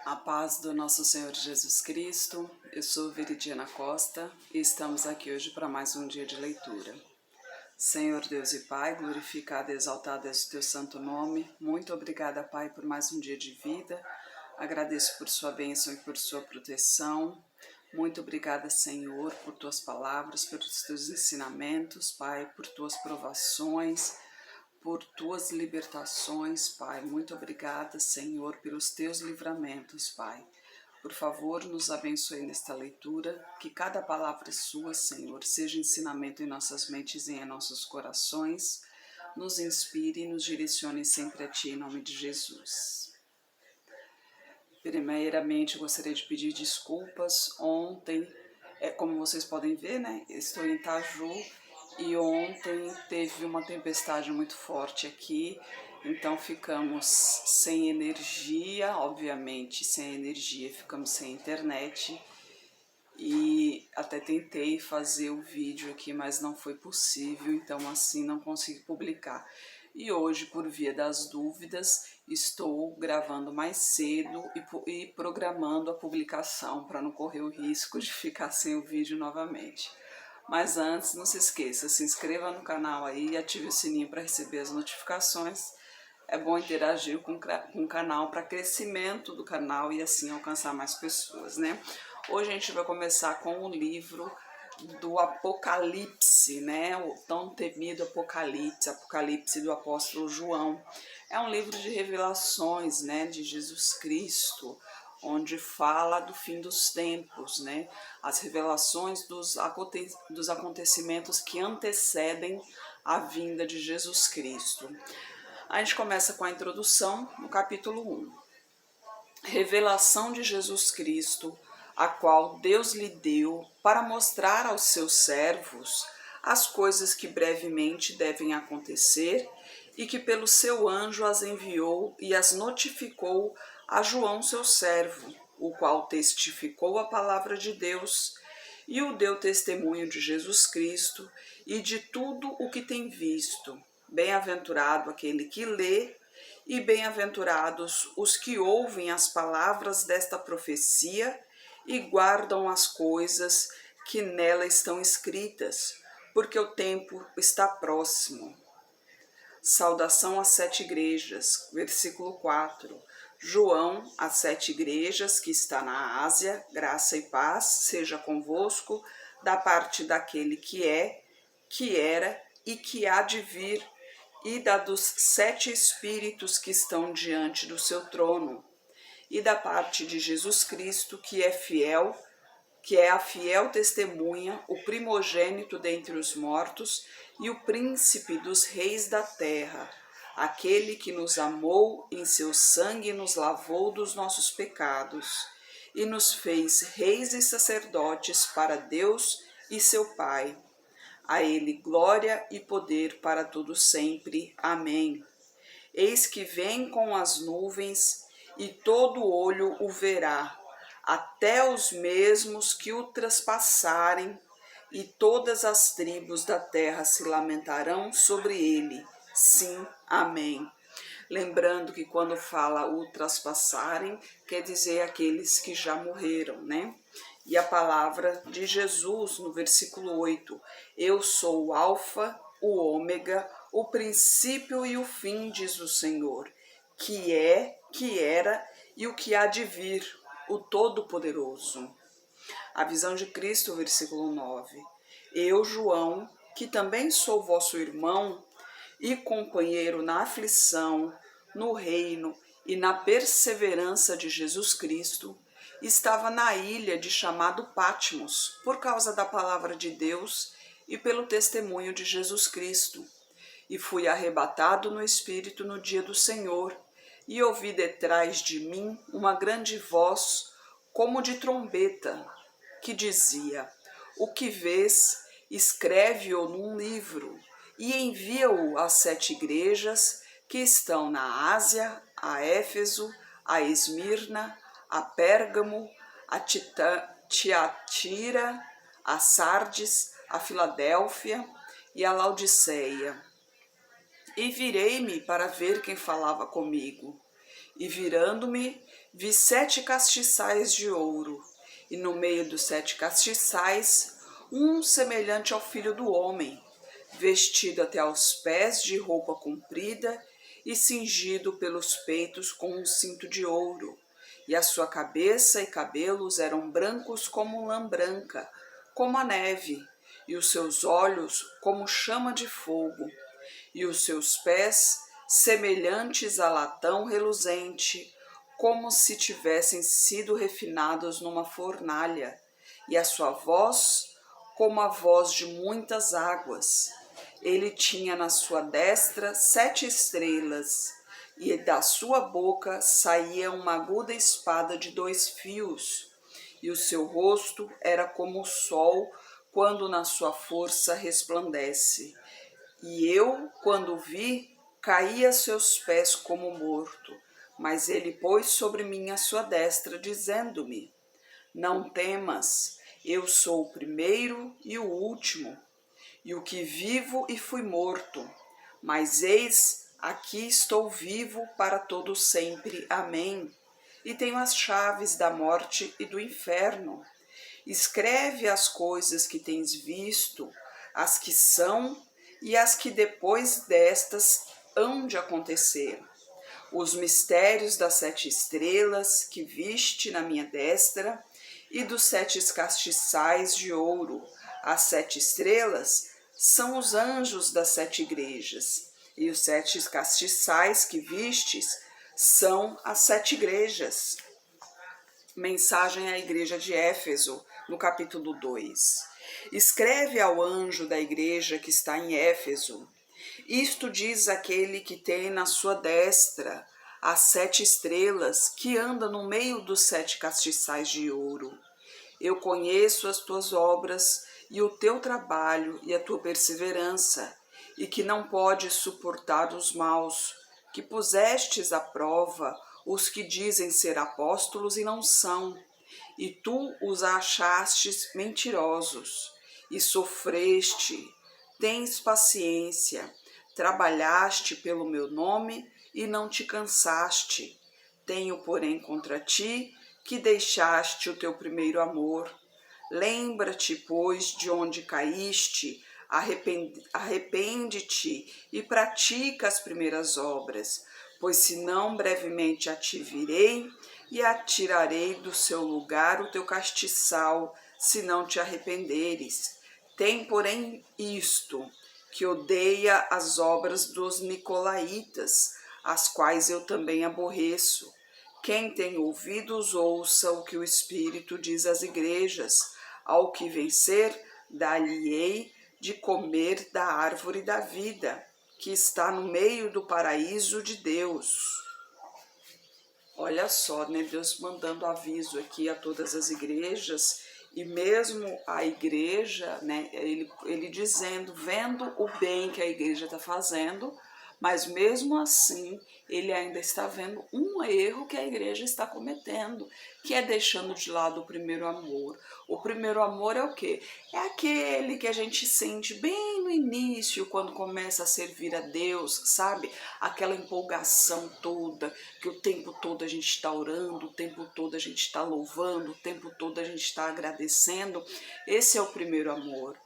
A paz do nosso Senhor Jesus Cristo, eu sou Veridiana Costa e estamos aqui hoje para mais um dia de leitura. Senhor Deus e Pai, glorificado e exaltado é o teu santo nome. Muito obrigada, Pai, por mais um dia de vida. Agradeço por sua bênção e por sua proteção. Muito obrigada, Senhor, por tuas palavras, pelos teus ensinamentos, Pai, por tuas provações, por tuas libertações, Pai. Muito obrigada, Senhor, pelos teus livramentos, Pai. Por favor, nos abençoe nesta leitura, que cada palavra sua, Senhor, seja ensinamento em nossas mentes e em nossos corações, nos inspire e nos direcione sempre a Ti, em nome de Jesus. Primeiramente, gostaria de pedir desculpas. Ontem, como vocês podem ver, né, estou em Itaju e ontem teve uma tempestade muito forte aqui, então ficamos sem energia, obviamente sem energia, ficamos sem internet e até tentei fazer o vídeo aqui, mas não foi possível, então assim não consegui publicar. E hoje, por via das dúvidas, estou gravando mais cedo e programando a publicação para não correr o risco de ficar sem o vídeo novamente. Mas antes, não se esqueça, se inscreva no canal aí e ative o sininho para receber as notificações. É bom interagir com o canal para crescimento do canal e assim alcançar mais pessoas, né? Hoje a gente vai começar com o livro do Apocalipse, né? O tão temido Apocalipse do apóstolo João. É um livro de revelações, né, de Jesus Cristo, onde fala do fim dos tempos, né? As revelações dos acontecimentos que antecedem a vinda de Jesus Cristo. A gente começa com a introdução no capítulo 1. Revelação de Jesus Cristo, a qual Deus lhe deu para mostrar aos seus servos as coisas que brevemente devem acontecer e que pelo seu anjo as enviou e as notificou a João, seu servo, o qual testificou a palavra de Deus e o deu testemunho de Jesus Cristo e de tudo o que tem visto. Bem-aventurado aquele que lê e bem-aventurados os que ouvem as palavras desta profecia e guardam as coisas que nela estão escritas, porque o tempo está próximo. Saudação às 7 igrejas, versículo 4. João, às 7 igrejas que está na Ásia, graça e paz seja convosco, da parte daquele que é, que era e que há de vir, e da dos 7 espíritos que estão diante do seu trono, e da parte de Jesus Cristo, que é a fiel testemunha, o primogênito dentre os mortos e o príncipe dos reis da terra, aquele que nos amou em seu sangue e nos lavou dos nossos pecados, e nos fez reis e sacerdotes para Deus e seu Pai. A ele glória e poder para todo sempre. Amém. Eis que vem com as nuvens, e todo olho o verá, até os mesmos que o traspassarem, e todas as tribos da terra se lamentarão sobre ele. Sim, amém. Lembrando que quando fala o traspassarem, quer dizer aqueles que já morreram, né? E a palavra de Jesus no versículo 8, eu sou o alfa, o ômega, o princípio e o fim, diz o Senhor, que é, que era e o que há de vir, o Todo-Poderoso. A visão de Cristo, versículo 9, eu, João, que também sou vosso irmão e companheiro na aflição, no reino e na perseverança de Jesus Cristo, estava na ilha de chamado Patmos, por causa da palavra de Deus e pelo testemunho de Jesus Cristo. E fui arrebatado no Espírito no dia do Senhor, e ouvi detrás de mim uma grande voz, como de trombeta, que dizia: o que vês, escreve-o num livro, e envia-o às 7 igrejas que estão na Ásia, a Éfeso, a Esmirna, a Pérgamo, a Tiatira, a Sardes, a Filadélfia e a Laodiceia. E virei-me para ver quem falava comigo. E virando-me, vi 7 castiçais de ouro, e no meio dos 7 castiçais, um semelhante ao Filho do Homem, vestido até aos pés de roupa comprida e cingido pelos peitos com um cinto de ouro, e a sua cabeça e cabelos eram brancos como lã branca, como a neve, e os seus olhos como chama de fogo, e os seus pés semelhantes a latão reluzente, como se tivessem sido refinados numa fornalha, e a sua voz como a voz de muitas águas. Ele tinha na sua destra 7 estrelas, e da sua boca saía uma aguda espada de 2 fios, e o seu rosto era como o sol quando na sua força resplandece. E eu, quando vi, caí a seus pés como morto, mas ele pôs sobre mim a sua destra, dizendo-me: Não temas, eu sou o primeiro e o último, e o que vivo e fui morto. Mas eis, aqui estou vivo para todo sempre. Amém. E tenho as chaves da morte e do inferno. Escreve as coisas que tens visto, as que são e as que depois destas hão de acontecer. Os mistérios das 7 estrelas que viste na minha destra e dos 7 castiçais de ouro. As 7 estrelas são os anjos das 7 igrejas, e os 7 castiçais que vistes são as 7 igrejas. Mensagem à igreja de Éfeso, no capítulo 2. Escreve ao anjo da igreja que está em Éfeso: Isto diz aquele que tem na sua destra as 7 estrelas, que anda no meio dos 7 castiçais de ouro. Eu conheço as tuas obras e o teu trabalho e a tua perseverança, e que não podes suportar os maus, que pusestes à prova os que dizem ser apóstolos e não são, e tu os achastes mentirosos, e sofreste, tens paciência, trabalhaste pelo meu nome e não te cansaste. Tenho, porém, contra ti que deixaste o teu primeiro amor. Lembra-te, pois, de onde caíste, arrepende-te e pratica as primeiras obras, pois senão brevemente a te virei e atirarei do seu lugar o teu castiçal, se não te arrependeres. Tem, porém, isto, que odeia as obras dos nicolaítas, as quais eu também aborreço. Quem tem ouvidos, ouça o que o Espírito diz às igrejas. Ao que vencer, dar-lhe-ei de comer da árvore da vida, que está no meio do paraíso de Deus. Olha só, né? Deus mandando aviso aqui a todas as igrejas, e mesmo a igreja, né? Ele dizendo, vendo o bem que a igreja está fazendo, mas mesmo assim ele ainda está vendo um erro que a igreja está cometendo, que é deixando de lado o primeiro amor. O primeiro amor é o quê? É aquele que a gente sente bem no início, quando começa a servir a Deus, sabe? Aquela empolgação toda, que o tempo todo a gente está orando, o tempo todo a gente está louvando, o tempo todo a gente está agradecendo. Esse é o primeiro amor.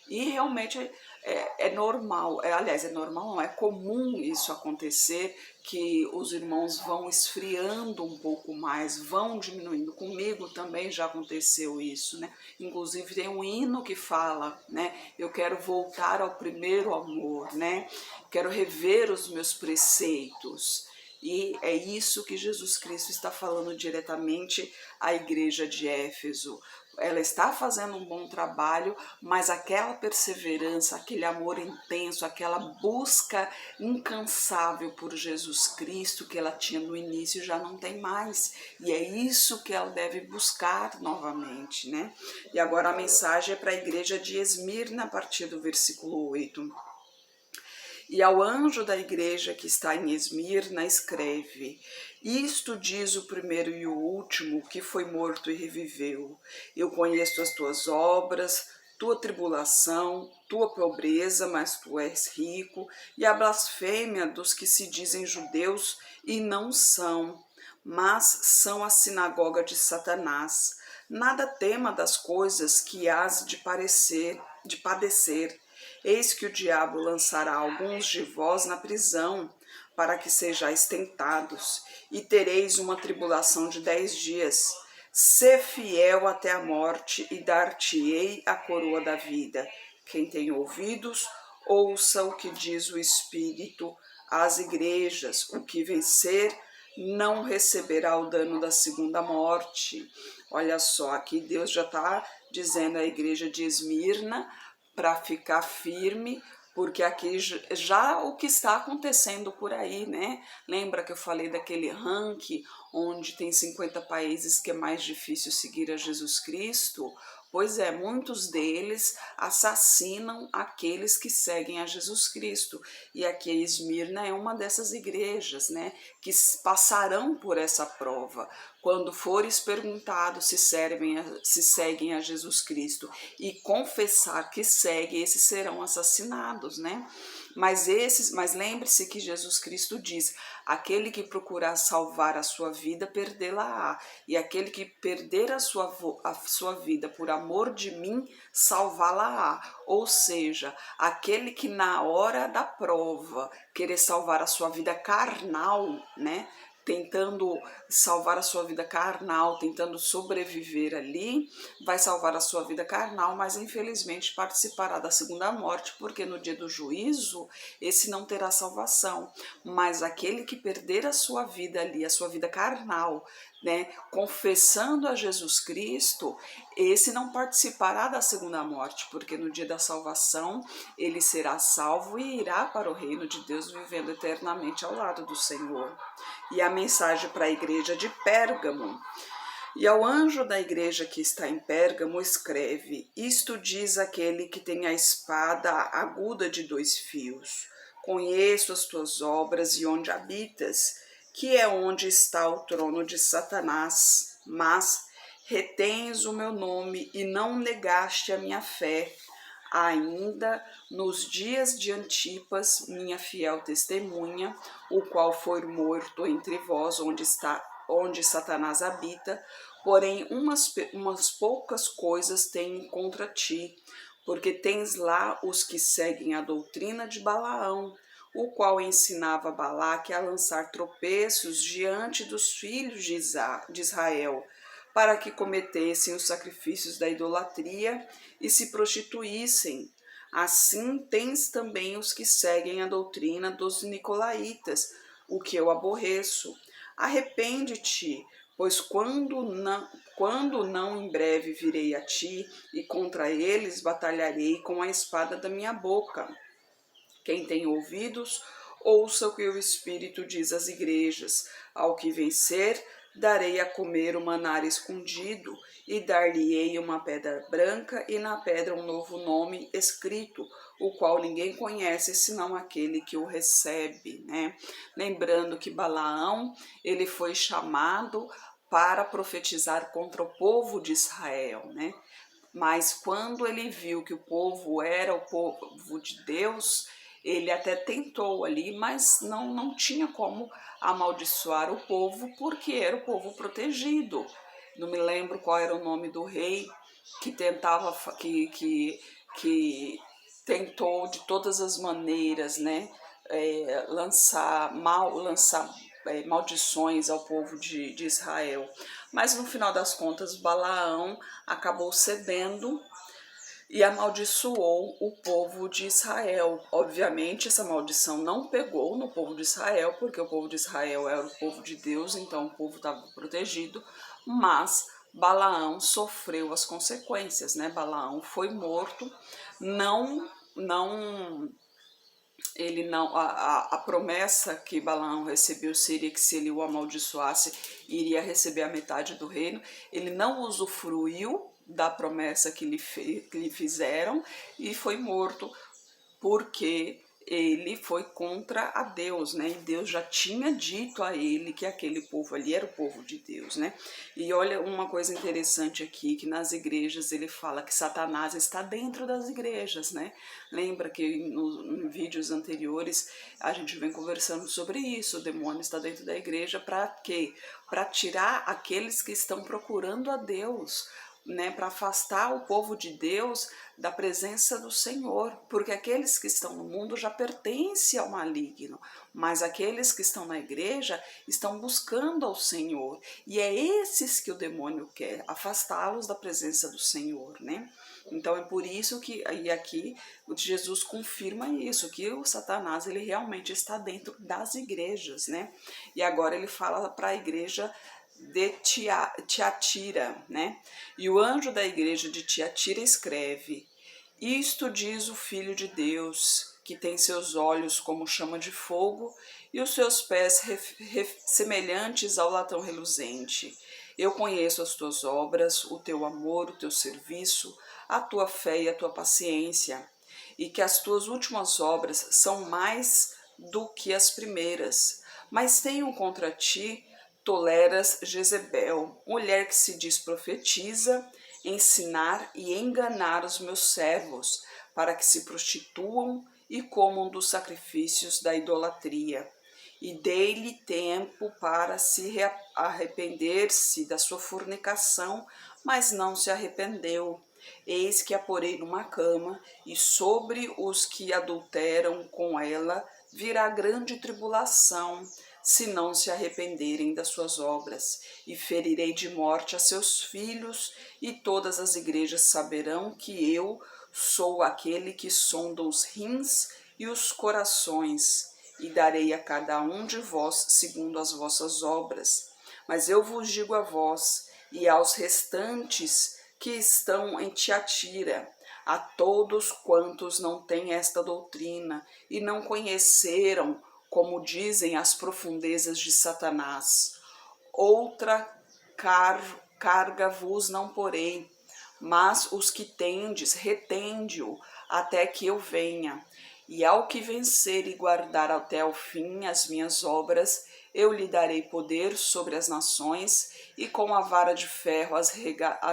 E realmente é normal, aliás, é normal não, é comum isso acontecer, que os irmãos vão esfriando um pouco mais, vão diminuindo. Comigo também já aconteceu isso, né? Inclusive tem um hino que fala, né? Eu quero voltar ao primeiro amor, né? Quero rever os meus preceitos. E é isso que Jesus Cristo está falando diretamente à igreja de Éfeso. Ela está fazendo um bom trabalho, mas aquela perseverança, aquele amor intenso, aquela busca incansável por Jesus Cristo que ela tinha no início já não tem mais. E é isso que ela deve buscar novamente, né? E agora a mensagem é para a igreja de Esmirna, a partir do versículo 8. E ao anjo da igreja que está em Esmirna escreve: Isto diz o primeiro e o último, que foi morto e reviveu. Eu conheço as tuas obras, tua tribulação, tua pobreza, mas tu és rico, e a blasfêmia dos que se dizem judeus e não são, mas são a sinagoga de Satanás. Nada tema das coisas que hás de padecer. Eis que o diabo lançará alguns de vós na prisão, para que sejais tentados, e tereis uma tribulação de 10 dias. Sê fiel até a morte, e dar-te-ei a coroa da vida. Quem tem ouvidos, ouça o que diz o Espírito às igrejas. O que vencer não receberá o dano da segunda morte. Olha só, aqui Deus já está dizendo à igreja de Esmirna para ficar firme, porque aqui já o que está acontecendo por aí, né? Lembra que eu falei daquele ranking onde tem 50 países que é mais difícil seguir a Jesus Cristo? Pois é, muitos deles assassinam aqueles que seguem a Jesus Cristo. E aqui a Esmirna é uma dessas igrejas, né, que passarão por essa prova. Quando fores perguntado se seguem a Jesus Cristo e confessar que seguem, esses serão assassinados, né? Mas lembre-se que Jesus Cristo diz: aquele que procurar salvar a sua vida, perdê-la-á, e aquele que perder a sua vida por amor de mim, salvá-la-á. Ou seja, aquele que na hora da prova querer salvar a sua vida carnal, né? Tentando salvar a sua vida carnal, tentando sobreviver ali, vai salvar a sua vida carnal, mas infelizmente participará da segunda morte, porque no dia do juízo, esse não terá salvação. Mas aquele que perder a sua vida ali, a sua vida carnal, né, confessando a Jesus Cristo, esse não participará da segunda morte, porque no dia da salvação ele será salvo e irá para o reino de Deus, vivendo eternamente ao lado do Senhor. E a mensagem para a igreja de Pérgamo: e ao anjo da igreja que está em Pérgamo escreve: isto diz aquele que tem a espada aguda de 2 fios. Conheço as tuas obras e onde habitas, que é onde está o trono de Satanás, mas retens o meu nome e não negaste a minha fé, ainda nos dias de Antipas, minha fiel testemunha, o qual foi morto entre vós, onde Satanás habita. Porém, umas poucas coisas tenho contra ti, porque tens lá os que seguem a doutrina de Balaão, o qual ensinava Balaque a lançar tropeços diante dos filhos de Israel, para que cometessem os sacrifícios da idolatria e se prostituíssem. Assim tens também os que seguem a doutrina dos nicolaítas, o que eu aborreço. Arrepende-te, pois quando não em breve virei a ti, e contra eles batalharei com a espada da minha boca. Quem tem ouvidos, ouça o que o Espírito diz às igrejas. Ao que vencer, darei a comer o maná escondido, e dar-lhe-ei uma pedra branca, e na pedra um novo nome escrito, o qual ninguém conhece, senão aquele que o recebe, né? Lembrando que Balaão, ele foi chamado para profetizar contra o povo de Israel, né? Mas quando ele viu que o povo era o povo de Deus, ele até tentou ali, mas não tinha como amaldiçoar o povo, porque era o povo protegido. Não me lembro qual era o nome do rei que tentava, que tentou de todas as maneiras, né, lançar maldições ao povo de Israel. Mas no final das contas, Balaão acabou cedendo e amaldiçoou o povo de Israel. Obviamente, essa maldição não pegou no povo de Israel, porque o povo de Israel era o povo de Deus, então o povo estava protegido, mas Balaão sofreu as consequências, né? Balaão foi morto, a promessa que Balaão recebeu seria que se ele o amaldiçoasse, iria receber a metade do reino. Ele não usufruiu da promessa que lhe fizeram e foi morto porque ele foi contra a Deus, né? E Deus já tinha dito a ele que aquele povo ali era o povo de Deus, né? E olha uma coisa interessante aqui, que nas igrejas ele fala que Satanás está dentro das igrejas, né? Lembra que em vídeos anteriores a gente vem conversando sobre isso, o demônio está dentro da igreja para quê? Para tirar aqueles que estão procurando a Deus, né, para afastar o povo de Deus da presença do Senhor, porque aqueles que estão no mundo já pertencem ao maligno, mas aqueles que estão na igreja estão buscando ao Senhor, e é esses que o demônio quer, afastá-los da presença do Senhor, né? Então é por isso que, e aqui Jesus confirma isso, que o Satanás ele realmente está dentro das igrejas, né? E agora ele fala para a igreja de Tiatira, né? E o anjo da igreja de Tiatira escreve: Isto diz o Filho de Deus, que tem seus olhos como chama de fogo e os seus pés semelhantes ao latão reluzente. Eu conheço as tuas obras, o teu amor, o teu serviço, a tua fé e a tua paciência, e que as tuas últimas obras são mais do que as primeiras. Mas tenho contra ti toleras Jezebel, mulher que se diz profetiza, ensinar e enganar os meus servos, para que se prostituam e comam dos sacrifícios da idolatria. E dei-lhe tempo para se arrepender-se da sua fornicação, mas não se arrependeu. Eis que a porei numa cama, e sobre os que adulteram com ela virá grande tribulação, se não se arrependerem das suas obras, e ferirei de morte a seus filhos, e todas as igrejas saberão que eu sou aquele que sonda os rins e os corações, e darei a cada um de vós segundo as vossas obras. Mas eu vos digo a vós e aos restantes que estão em Tiatira, a todos quantos não têm esta doutrina e não conheceram, como dizem, as profundezas de Satanás. Outra carga vos não porei, mas os que tendes, retende-o, até que eu venha. E ao que vencer e guardar até o fim as minhas obras, eu lhe darei poder sobre as nações, e com a vara de ferro as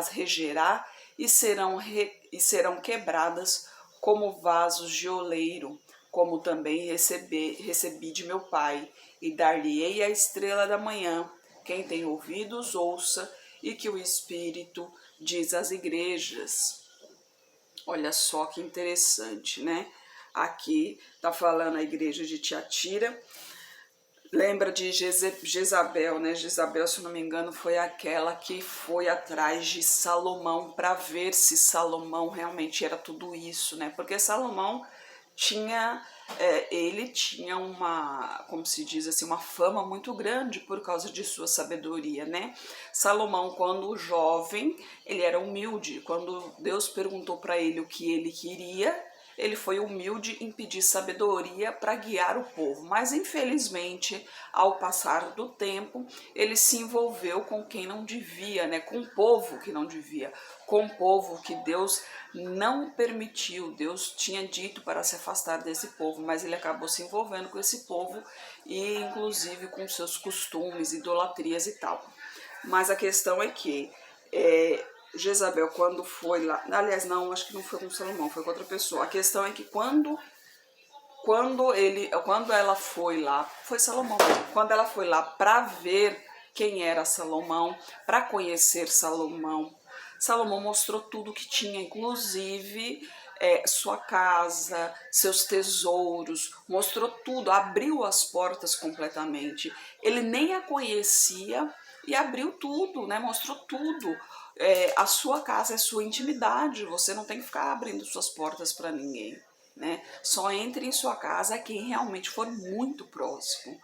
regerá, e serão quebradas como vasos de oleiro, como também recebi de meu Pai, e dar-lhe-ei a estrela da manhã. Quem tem ouvidos, ouça, e que o Espírito diz às igrejas. Olha só que interessante, né? Aqui está falando a igreja de Tiatira. Lembra de Jezabel, né? Jezabel, se não me engano, foi aquela que foi atrás de Salomão para ver se Salomão realmente era tudo isso, né? Porque Salomão tinha, ele tinha uma, como se diz assim, uma fama muito grande por causa de sua sabedoria, né? Salomão, quando jovem, ele era humilde. Quando Deus perguntou para ele o que ele queria, ele foi humilde em pedir sabedoria para guiar o povo, mas infelizmente, ao passar do tempo, ele se envolveu com quem não devia, né? Com o povo que não devia, com o povo que Deus não permitiu. Deus tinha dito para se afastar desse povo, mas ele acabou se envolvendo com esse povo e inclusive com seus costumes, idolatrias e tal. Mas a questão é que Jezabel, quando foi lá, aliás, não, acho que não foi com Salomão, foi com outra pessoa. A questão é que quando ela foi lá, foi Salomão, quando ela foi lá para ver quem era Salomão, para conhecer Salomão, Salomão mostrou tudo que tinha, inclusive sua casa, seus tesouros, mostrou tudo, abriu as portas completamente. Ele nem a conhecia e abriu tudo, né? Mostrou tudo. A sua casa é sua intimidade, você não tem que ficar abrindo suas portas para ninguém, né? Só entre em sua casa quem realmente for muito próximo.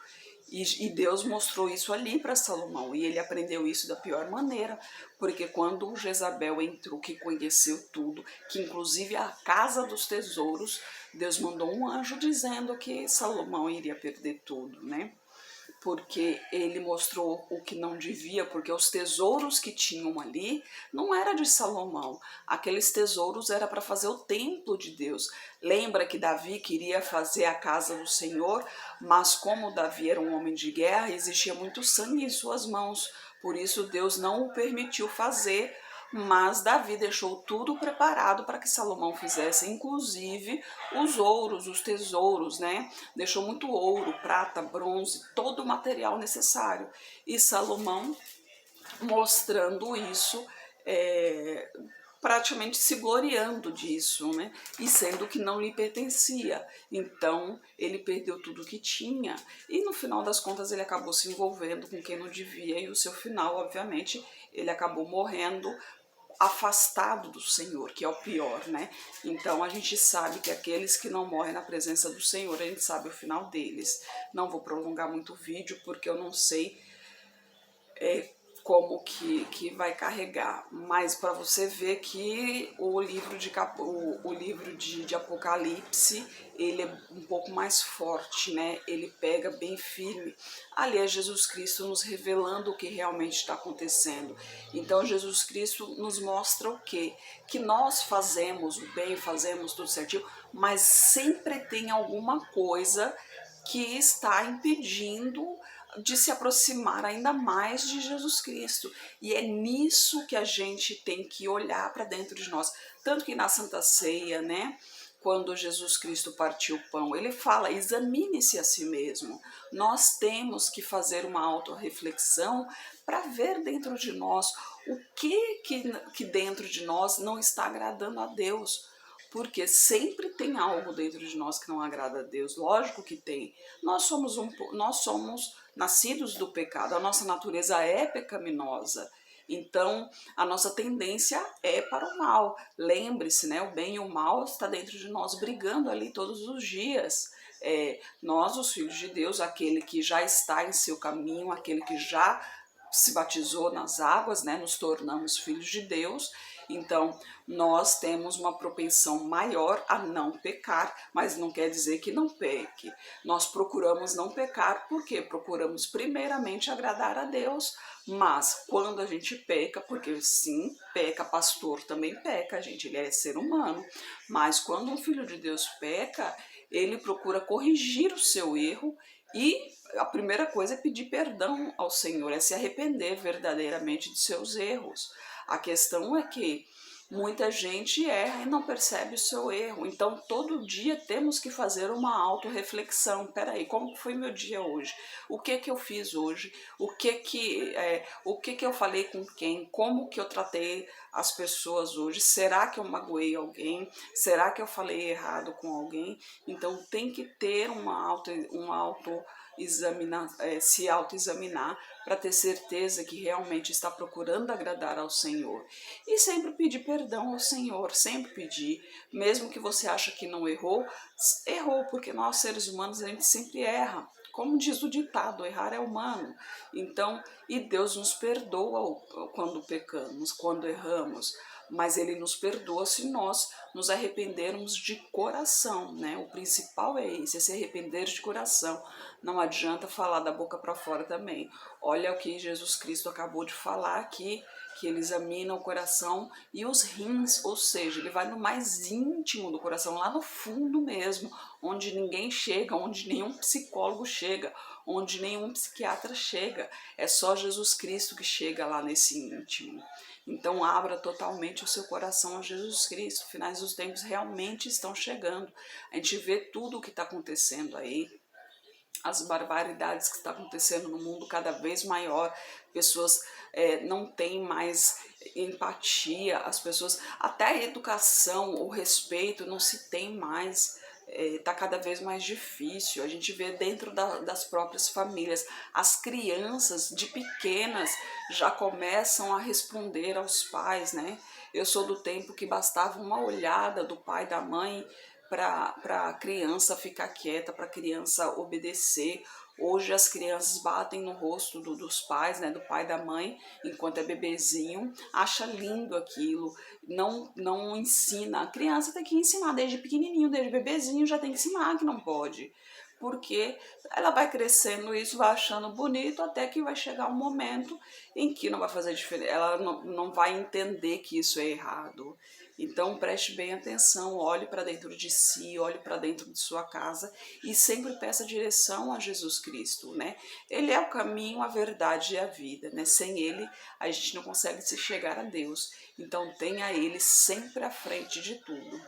E Deus mostrou isso ali para Salomão, e ele aprendeu isso da pior maneira, porque quando Jezabel entrou, que conheceu tudo, que inclusive a casa dos tesouros, Deus mandou um anjo dizendo que Salomão iria perder tudo, né? porque ele mostrou o que não devia, porque os tesouros que tinham ali não era de Salomão. Aqueles tesouros era para fazer o templo de Deus. Lembra que Davi queria fazer a casa do Senhor, mas como Davi era um homem de guerra, existia muito sangue em suas mãos. Por isso Deus não o permitiu fazer, mas Davi deixou tudo preparado para que Salomão fizesse, inclusive os ouros, os tesouros, né? Deixou muito ouro, prata, bronze, todo o material necessário. E Salomão, mostrando isso, praticamente se gloriando disso, né? E sendo que não lhe pertencia. Então, ele perdeu tudo que tinha e no final das contas ele acabou se envolvendo com quem não devia e o seu final, obviamente, ele acabou morrendo afastado do Senhor, que é o pior, né? Então a gente sabe que aqueles que não morrem na presença do Senhor, a gente sabe o final deles. Não vou prolongar muito o vídeo porque eu não sei como que vai carregar, mas para você ver que o livro de Apocalipse, ele é um pouco mais forte, né? Ele pega bem firme. Ali é Jesus Cristo nos revelando o que realmente está acontecendo. Então Jesus Cristo nos mostra o quê? Que nós fazemos o bem, fazemos tudo certinho, mas sempre tem alguma coisa que está impedindo de se aproximar ainda mais de Jesus Cristo. E é nisso que a gente tem que olhar para dentro de nós. Tanto que na Santa Ceia, né, quando Jesus Cristo partiu o pão, ele fala, examine-se a si mesmo. Nós temos que fazer uma autorreflexão para ver dentro de nós o que dentro de nós não está agradando a Deus. Porque sempre tem algo dentro de nós que não agrada a Deus. Lógico que tem. Nós somos nascidos do pecado. A nossa natureza é pecaminosa. Então, a nossa tendência é para o mal. Lembre-se, né? O bem e o mal está dentro de nós, brigando ali todos os dias. Nós, os filhos de Deus, aquele que já está em seu caminho, aquele que já se batizou nas águas, né? Nos tornamos filhos de Deus. Então, nós temos uma propensão maior a não pecar, mas não quer dizer que não peque. Nós procuramos não pecar porque procuramos primeiramente agradar a Deus, mas quando a gente peca, porque sim, peca, pastor também peca, gente, ele é ser humano, mas quando um filho de Deus peca, ele procura corrigir o seu erro e a primeira coisa é pedir perdão ao Senhor, é se arrepender verdadeiramente de seus erros. A questão é que muita gente erra e não percebe o seu erro. Então, todo dia temos que fazer uma autorreflexão. Peraí, como foi meu dia hoje? O que eu fiz hoje? O que eu falei com quem? Como que eu tratei as pessoas hoje? Será que eu magoei alguém? Será que eu falei errado com alguém? Então, tem que ter se autoexaminar para ter certeza que realmente está procurando agradar ao Senhor. E sempre pedir perdão ao Senhor, sempre pedir, mesmo que você acha que não errou, errou, porque nós seres humanos a gente sempre erra. Como diz o ditado, errar é humano. Então, e Deus nos perdoa quando pecamos, quando erramos, mas Ele nos perdoa se nós nos arrependermos de coração, né? O principal é isso, é se arrepender de coração. Não adianta falar da boca para fora também. Olha o que Jesus Cristo acabou de falar aqui, que ele examina o coração e os rins, ou seja, ele vai no mais íntimo do coração, lá no fundo mesmo, onde ninguém chega, onde nenhum psicólogo chega, onde nenhum psiquiatra chega. É só Jesus Cristo que chega lá nesse íntimo. Então abra totalmente o seu coração a Jesus Cristo. Finais dos tempos realmente estão chegando. A gente vê tudo o que está acontecendo aí, as barbaridades que estão acontecendo no mundo cada vez maior, pessoas não têm mais empatia, as pessoas, até a educação, o respeito não se tem mais, está cada vez mais difícil. A gente vê dentro das próprias famílias, as crianças de pequenas já começam a responder aos pais, né? Eu sou do tempo que bastava uma olhada do pai e da mãe para a criança ficar quieta, para a criança obedecer. Hoje as crianças batem no rosto dos pais, né, do pai e da mãe, enquanto é bebezinho, acha lindo aquilo, não ensina. A criança tem que ensinar desde pequenininho, desde bebezinho já tem que ensinar que não pode. porque ela vai crescendo isso, vai achando bonito, até que vai chegar um momento em que não vai fazer diferença, ela não vai entender que isso é errado. Então preste bem atenção, olhe para dentro de si, olhe para dentro de sua casa e sempre peça direção a Jesus Cristo, né? Ele é o caminho, a verdade e a vida, né? Sem ele a gente não consegue se chegar a Deus. Então tenha ele sempre à frente de tudo.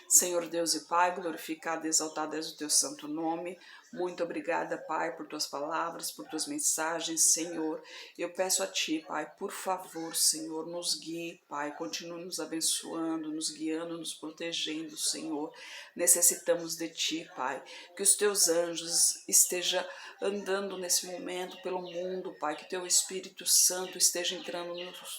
Senhor Deus e Pai, glorificado e exaltado és o teu santo nome. Muito obrigada, Pai, por tuas palavras, por tuas mensagens, Senhor. Eu peço a Ti, Pai, por favor, Senhor, nos guie, Pai, continue nos abençoando, nos guiando, nos protegendo, Senhor. Necessitamos de Ti, Pai, que os Teus anjos estejam andando nesse momento pelo mundo, Pai, que Teu Espírito Santo esteja entrando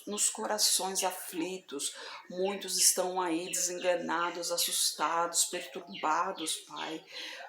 nos corações aflitos. Muitos estão aí desenganados, assustados, perturbados, Pai.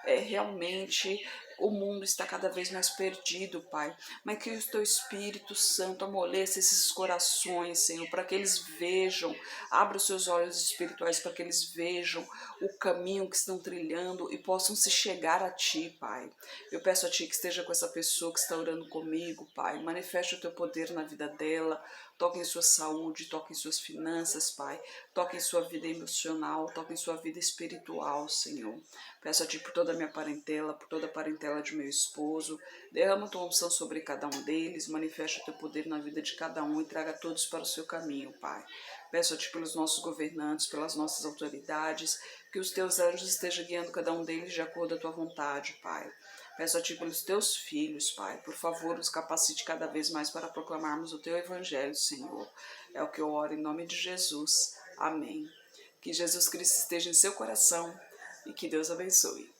Realmente o mundo está cada vez mais perdido, Pai. Mas que o Teu Espírito Santo amoleça esses corações, Senhor, para que eles vejam, abra os seus olhos espirituais para que eles vejam o caminho que estão trilhando e possam se chegar a Ti, Pai. Eu peço a Ti que esteja com essa pessoa que está orando comigo, Pai. Manifeste o Teu poder na vida dela, toque em sua saúde, toque em suas finanças, Pai. Toque em sua vida emocional, toque em sua vida espiritual, Senhor. Peço a Ti por toda a minha parentela, por toda a parentela de meu esposo. Derrama Tua unção sobre cada um deles, manifeste o Teu poder na vida de cada um e traga todos para o Seu caminho, Pai. Peço a Ti pelos nossos governantes, pelas nossas autoridades, que os Teus anjos estejam guiando cada um deles de acordo com a Tua vontade, Pai. Peço a Ti pelos Teus filhos, Pai. Por favor, nos capacite cada vez mais para proclamarmos o Teu Evangelho, Senhor. É o que eu oro em nome de Jesus. Amém. Que Jesus Cristo esteja em seu coração e que Deus abençoe.